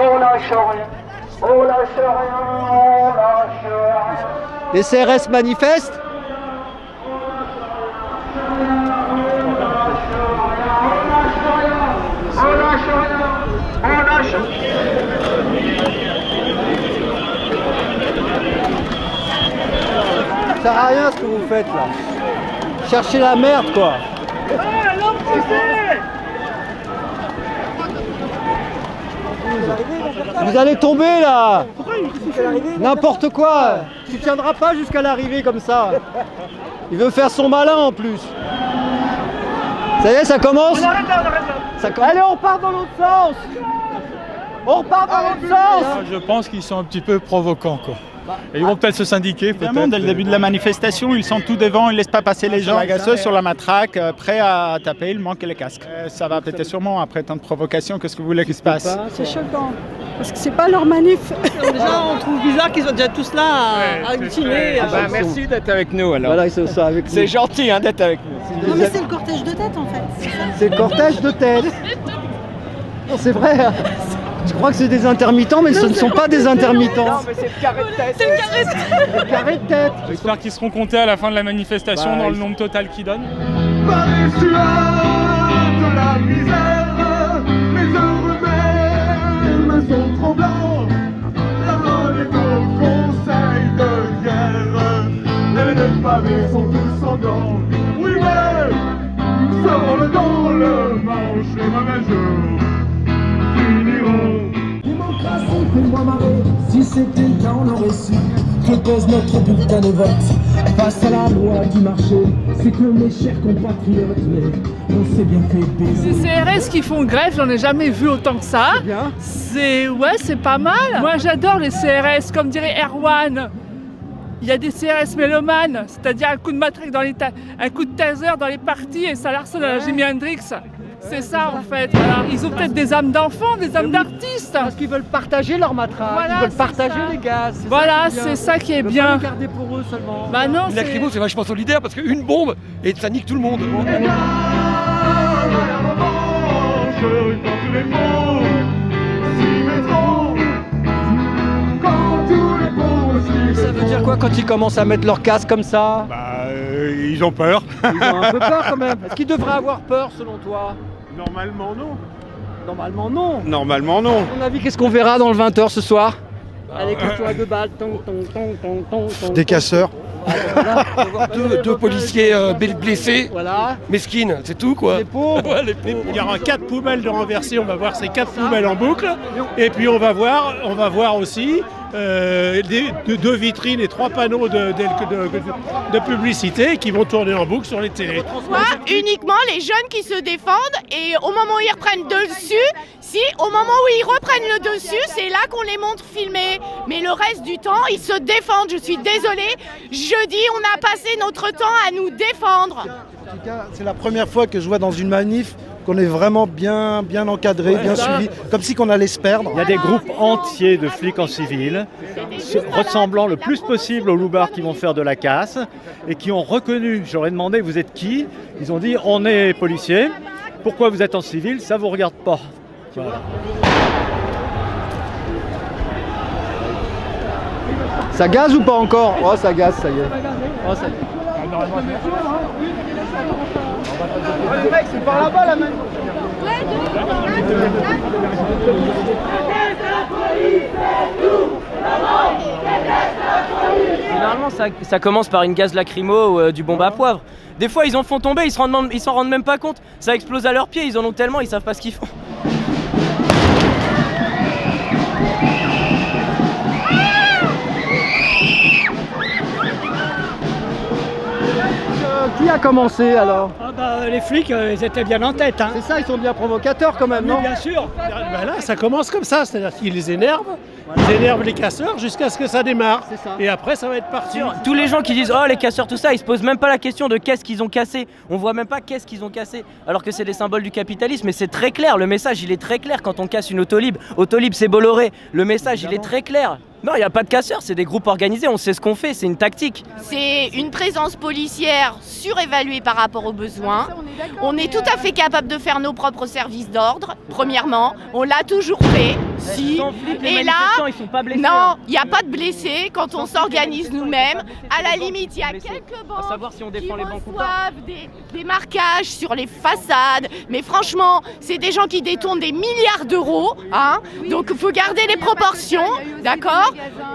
on lâche rien, on lâche rien, on lâche rien. Les CRS manifestent. On lâche rien, on lâche rien. Ça sert à rien ce que vous faites là. Cherchez la merde quoi. Vous allez tomber là. N'importe quoi. Tu tiendras pas jusqu'à l'arrivée comme ça. Il veut faire son malin en plus. Ça y est, ça commence. Allez, on repart dans l'autre sens. On repart dans l'autre sens. Je pense qu'ils sont un petit peu provocants, quoi. Et ils vont peut-être se syndiquer. Évidemment, dès le début de la manifestation, ils sont tout devant, ils ne laissent pas passer les gens. Agasseux sur la matraque, prêts à taper, il manque les casques. Ça va peut-être sûrement après tant de provocation. Qu'est-ce que vous voulez qu'il se passe? C'est choquant, parce que c'est pas leur manif. Déjà, on trouve bizarre qu'ils soient déjà tous là à ultimer. Merci d'être avec nous alors. Voilà, ils sont ça avec nous. C'est gentil d'être avec nous. Non mais c'est le cortège de tête en fait. C'est le cortège de tête. Non, c'est vrai. Je crois que c'est des intermittents, mais ce ne sont pas des intermittents. Non, mais c'est le carré de tête. C'est le carré de tête. Le carré de tête. J'espère qu'ils seront comptés à la fin de la manifestation dans le nombre total qu'ils donnent. Par les sueurs de la misère, les heures mêmes sont tremblants. La main est au conseil de guerre, et les pavés sont tous sanglants. Oui, mais ça vole dans le manche, les mauvais jours finiront. Démocratie, fais-moi marrer. Si c'était le cas, on aurait su que pèse notre bulletin de vote. Face à la loi du marché, c'est que mes chers compatriotes, mais on s'est bien fait baiser. Ces CRS qui font grève, j'en ai jamais vu autant que ça. Bien. C'est pas mal. Moi j'adore les CRS, comme dirait Erwan. Il y a des CRS mélomanes, c'est-à-dire un coup de matraque un coup de taser dans les parties et ça l'arsenal à la Jimi Hendrix. C'est ça en fait. Voilà. Ils ont peut-être des âmes d'enfants, des âmes d'artistes. Parce qu'ils veulent partager leur matraque, Voilà, ils veulent c'est partager ça. les gaz. Voilà, c'est ça qui est Ils veulent bien. pas les garder pour eux seulement. Bah non, Une lacrymo, c'est vachement solidaire parce qu'une bombe et ça nique tout le monde. Ça veut dire quoi quand ils commencent à mettre leur casque comme ça? Ils ont peur. Ils ont un peu peur quand même. Est-ce qu'ils devraient avoir peur selon toi? Normalement, non. Normalement non. Normalement, non. À ton avis, qu'est-ce qu'on verra dans le 20h ce soir? Allez, coups-toi de balle. Des casseurs. Voilà. Deux policiers blessés, Voilà. mesquines, c'est tout quoi. Les pauvres. Ouais, les pauvres. Il y aura 4 poubelles de renversées, on va voir ces 4 poubelles en boucle. Et puis on va voir aussi 2 vitrines et 3 panneaux de publicité qui vont tourner en boucle sur les télés. Soit uniquement les jeunes qui se défendent et au moment où ils reprennent dessus, si au moment où ils reprennent le dessus, c'est là qu'on les montre filmer. Mais le reste du temps, ils se défendent. Je suis désolée. Jeudi, on a passé notre temps à nous défendre. En tout cas, c'est la première fois que je vois dans une manif qu'on est vraiment bien encadré, bien suivi, comme si qu'on allait se perdre. Il y a des groupes entiers de flics en civil, ressemblant le plus possible aux loupards qui vont faire de la casse, et qui ont reconnu, j'aurais demandé, vous êtes qui? Ils ont dit, on est policiers. Pourquoi vous êtes en civil? Ça vous regarde pas. Voilà. Ça gaze ou pas encore? Oh, ça gaze, ça y est. Oh, ça y est. Le mec, c'est par là-bas la main. Généralement, ça commence par une gaz lacrymo ou du bombe à poivre. Des fois, ils en font tomber, ils s'en rendent même pas compte. Ça explose à leurs pieds, ils en ont tellement, ils savent pas ce qu'ils font. Qui a commencé alors? Les flics, ils étaient bien en tête. C'est ça, ils sont bien provocateurs quand même, non? Bien sûr. Là, ça commence comme ça, c'est-à-dire qu'ils les énervent. Ils énervent les casseurs jusqu'à ce que ça démarre. Ça. Et après, ça va être parti. Tous les gens qui disent oh les casseurs tout ça, ils se posent même pas la question de qu'est-ce qu'ils ont cassé. On voit même pas qu'est-ce qu'ils ont cassé. Alors que c'est des symboles du capitalisme. Mais c'est très clair. Le message il est très clair quand on casse une Autolib. Autolib c'est Bolloré. Le message il est très clair. Non, il n'y a pas de casseurs, c'est des groupes organisés, on sait ce qu'on fait, c'est une tactique. C'est une présence policière surévaluée par rapport aux besoins. On est tout à fait capable de faire nos propres services d'ordre, premièrement. On l'a toujours fait, si. Et là, ils sont pas blessés. non, il n'y a pas de blessés quand on s'organise nous-mêmes. À la limite, il y a quelques banques savoir si on défend qui les banques ou pas. reçoivent des marquages sur les façades. Mais franchement, c'est des gens qui détournent des milliards d'euros. Hein. Donc il faut garder les proportions, d'accord?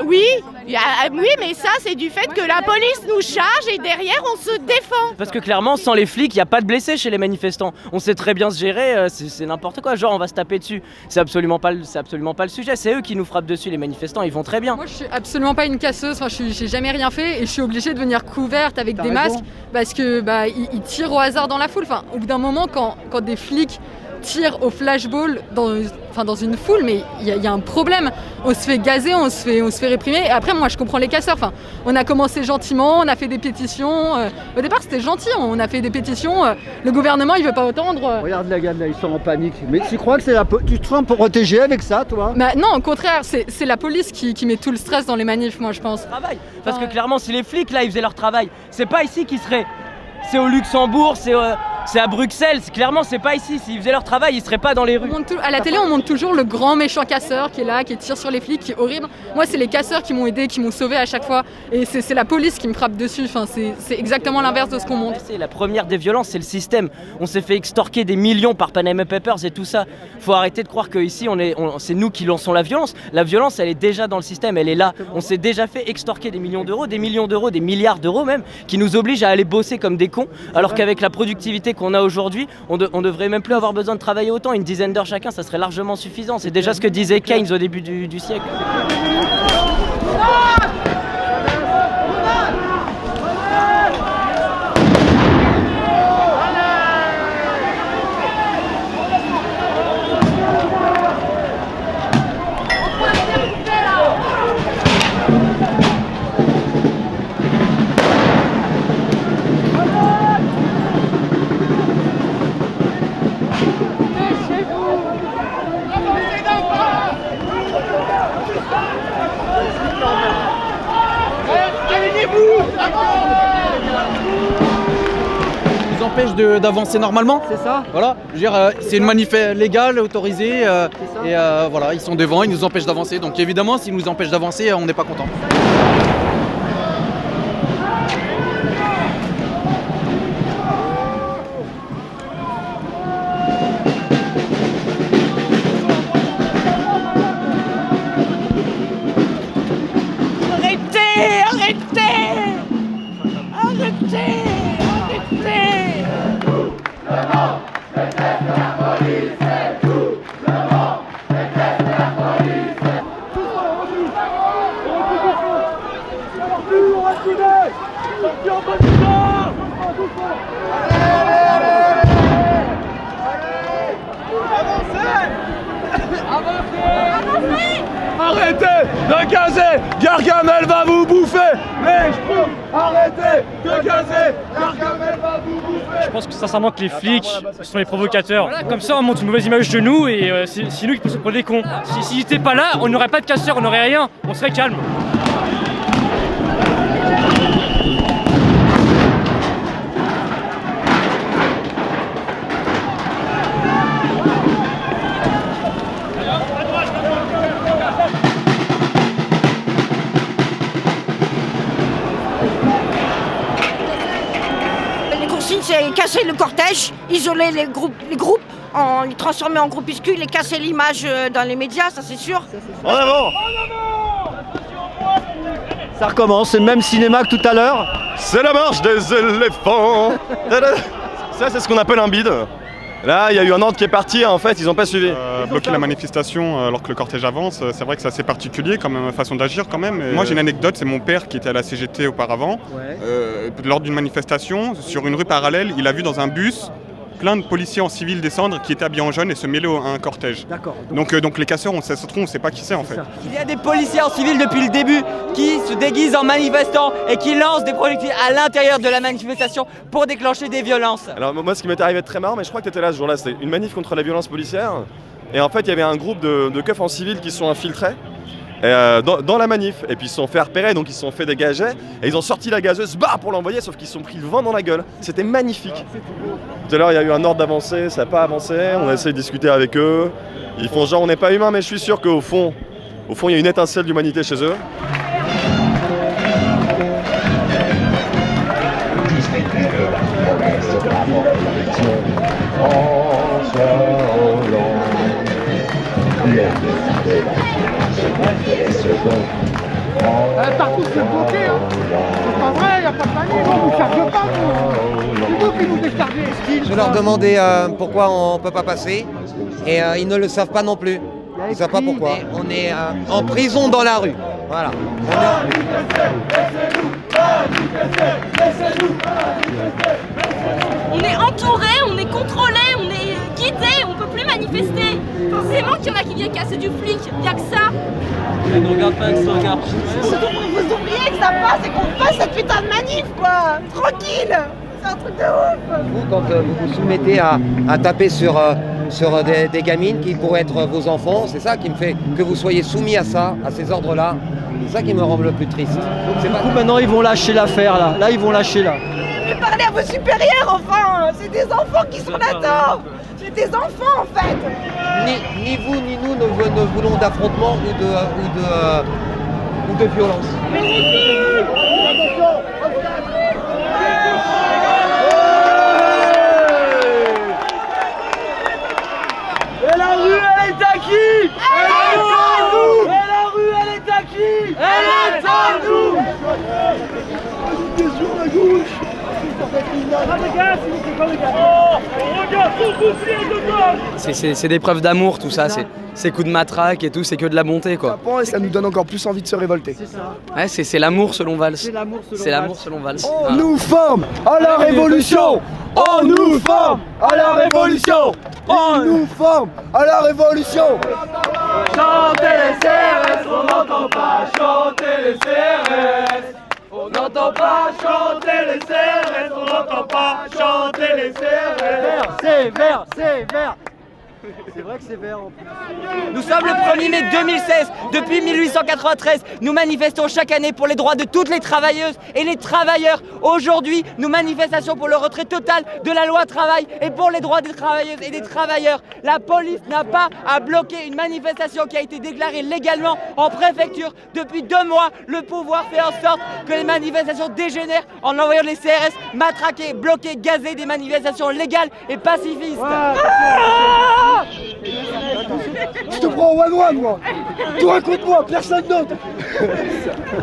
Oui, oui, mais ça, c'est du fait que la police nous charge et derrière, on se défend. Parce que clairement, sans les flics, il n'y a pas de blessés chez les manifestants. On sait très bien se gérer, c'est n'importe quoi. Genre, on va se taper dessus. C'est absolument pas le sujet. C'est eux qui nous frappent dessus, les manifestants. Ils vont très bien. Moi, je suis absolument pas une casseuse. Enfin, j'ai jamais rien fait et je suis obligée de venir couverte avec des masques parce que ils tirent au hasard dans la foule. Enfin, au bout d'un moment, quand des flics tirent au flashball dans une foule, mais il y a un problème. On se fait gazer, on se fait réprimer. Et après, moi, je comprends les casseurs. Enfin, on a commencé gentiment, on a fait des pétitions. Au départ, c'était gentil. On a fait des pétitions. Le gouvernement, il veut pas entendre. Regarde la gamme là, ils sont en panique. Mais tu crois que tu te sens protéger avec ça, toi? Bah non, au contraire, c'est la police qui met tout le stress dans les manifs, moi, je pense. Parce que clairement, si les flics là, ils faisaient leur travail, c'est pas ici qu'ils seraient. C'est au Luxembourg, c'est à Bruxelles, clairement c'est pas ici. S'ils faisaient leur travail, ils seraient pas dans les rues. À la télé, on montre toujours le grand méchant casseur qui est là, qui tire sur les flics, qui est horrible. Moi, c'est les casseurs qui m'ont aidé, qui m'ont sauvé à chaque fois. Et c'est la police qui me frappe dessus. Enfin, c'est exactement l'inverse de ce qu'on montre. La première des violences, c'est le système. On s'est fait extorquer des millions par Panama Papers et tout ça. Faut arrêter de croire qu'ici, c'est nous qui lançons la violence. La violence, elle est déjà dans le système, elle est là. On s'est déjà fait extorquer des millions d'euros, des milliards d'euros même, qui nous obligent à aller bosser comme des cons. Alors qu'avec la productivité qu'on a aujourd'hui, on devrait même plus avoir besoin de travailler autant. Une dizaine d'heures chacun, ça serait largement suffisant. C'est déjà ce que disait Keynes au début du siècle. Ils empêchent d'avancer normalement. C'est ça. Voilà. Je veux dire, c'est une manif légale, autorisée, et voilà, ils sont devant, ils nous empêchent d'avancer. Donc évidemment, s'ils nous empêchent d'avancer, on n'est pas content. Arrêtez de gazer, Gargamel va vous bouffer. Les Schtroumpfs, arrêtez de gazer, Gargamel va vous bouffer. Je pense que sincèrement que les flics sont les provocateurs. Voilà, comme ça on montre une mauvaise image de nous et c'est nous qui pensons pour des cons. S'ils n'étaient pas là, on n'aurait pas de casseurs, on n'aurait rien, on serait calme. C'est casser le cortège, isoler les groupes, les transformer en groupuscules et casser l'image dans les médias, ça c'est sûr. En avant! Ça recommence, c'est le même cinéma que tout à l'heure. C'est la marche des éléphants. Ça, c'est ce qu'on appelle un bide. Là, il y a eu un ordre qui est parti, en fait, ils n'ont pas suivi. Bloquer la manifestation alors que le cortège avance, c'est vrai que c'est assez particulier comme façon d'agir quand même. Moi j'ai une anecdote, c'est mon père qui était à la CGT auparavant. Lors d'une manifestation, sur une rue parallèle, il a vu dans un bus plein de policiers en civil descendre qui étaient habillés en jaune et se mêler à un cortège. D'accord. Donc les casseurs, on ne sait pas qui c'est en fait. Il y a des policiers en civil depuis le début qui se déguisent en manifestants et qui lancent des projectiles à l'intérieur de la manifestation pour déclencher des violences. Alors moi, ce qui m'est arrivé de très marrant, mais je crois que tu étais là ce jour-là, c'était une manif contre la violence policière. Et en fait, il y avait un groupe de keufs en civil qui se sont infiltrés. dans la manif. Et puis ils se sont fait repérer, donc ils se sont fait dégager et ils ont sorti la gazeuse pour l'envoyer, sauf qu'ils se sont pris le vent dans la gueule. C'était magnifique. Tout à l'heure il y a eu un ordre d'avancer, ça n'a pas avancé, on a essayé de discuter avec eux. Ils font genre on n'est pas humain, mais je suis sûr qu'au fond, il y a une étincelle d'humanité chez eux. Partout c'est bloqué, hein. C'est pas vrai, y a pas de manif, on nous charge pas, nous. C'est vous qui nous déchargez. Je leur demandais pourquoi on peut pas passer et ils ne le savent pas non plus. Ils ne savent pas pourquoi. On est en prison dans la rue. Voilà. On est entouré, on est contrôlé, on est guidé, on peut plus manifester. Forcément qu'il y en a qui viennent casser du flic, il n'y a que ça. Elle ne regarde pas, elle se regarde. Vous oubliez que ça passe et qu'on fasse cette putain de manif, quoi. Tranquille. C'est un truc de ouf. Vous, quand vous vous soumettez à taper sur des gamines qui pourraient être vos enfants, c'est ça qui me fait que vous soyez soumis à ça, à ces ordres-là. C'est ça qui me rend le plus triste. Du coup, maintenant, ils vont lâcher l'affaire, là. Là, ils vont lâcher, là. Mais parlez à vos supérieurs, enfin. C'est des enfants qui sont là-dedans. C'est des enfants, en fait. Ni vous ni nous ne voulons d'affrontement ou de violence. Et la rue, elle est à qui? Elle est à nous. Et la rue, elle est à qui? Elle est à nous. Sur la gauche. C'est des preuves d'amour, tout ça, c'est coups de matraque et tout, c'est que de la bonté, quoi. Et ça nous donne encore plus envie de se révolter. Ouais, c'est l'amour selon Valls. C'est l'amour selon Valls. On nous forme à la révolution. On nous forme à la révolution. On nous forme à la révolution. Chantez les CRS, on n'entend pas chanter les CRS. On n'entend pas chanter les CRS, on n'entend pas chanter les CRS. C'est vert, c'est vert. C'est vrai que c'est vert en plus. Nous sommes le 1er mai 2016. Depuis 1893, nous manifestons chaque année pour les droits de toutes les travailleuses et les travailleurs. Aujourd'hui, nous manifestons pour le retrait total de la loi travail et pour les droits des travailleuses et des travailleurs. La police n'a pas à bloquer une manifestation qui a été déclarée légalement en préfecture. Depuis 2 mois, le pouvoir fait en sorte que les manifestations dégénèrent en envoyant les CRS matraquer, bloquer, gazer des manifestations légales et pacifistes. Je te prends au one-one, moi. Toi contre moi, personne d'autre.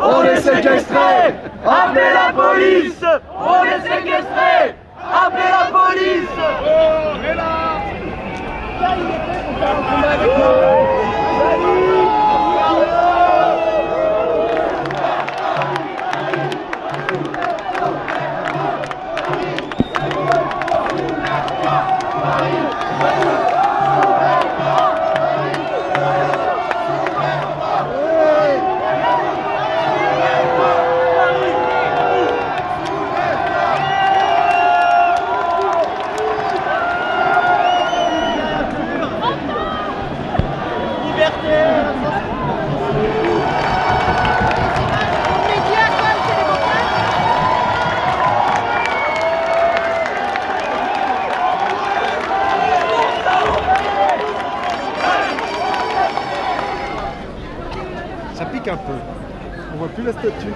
On est séquestrés. Appelez la police. On est séquestrés. Appelez la police. On est là. Ça pique un peu. On voit plus la statue.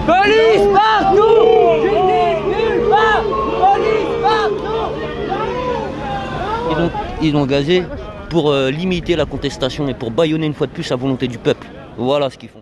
Police partout! Justice nulle part! Police partout! Ils ont gazé pour limiter la contestation et pour bâillonner une fois de plus la volonté du peuple. Voilà ce qu'ils font.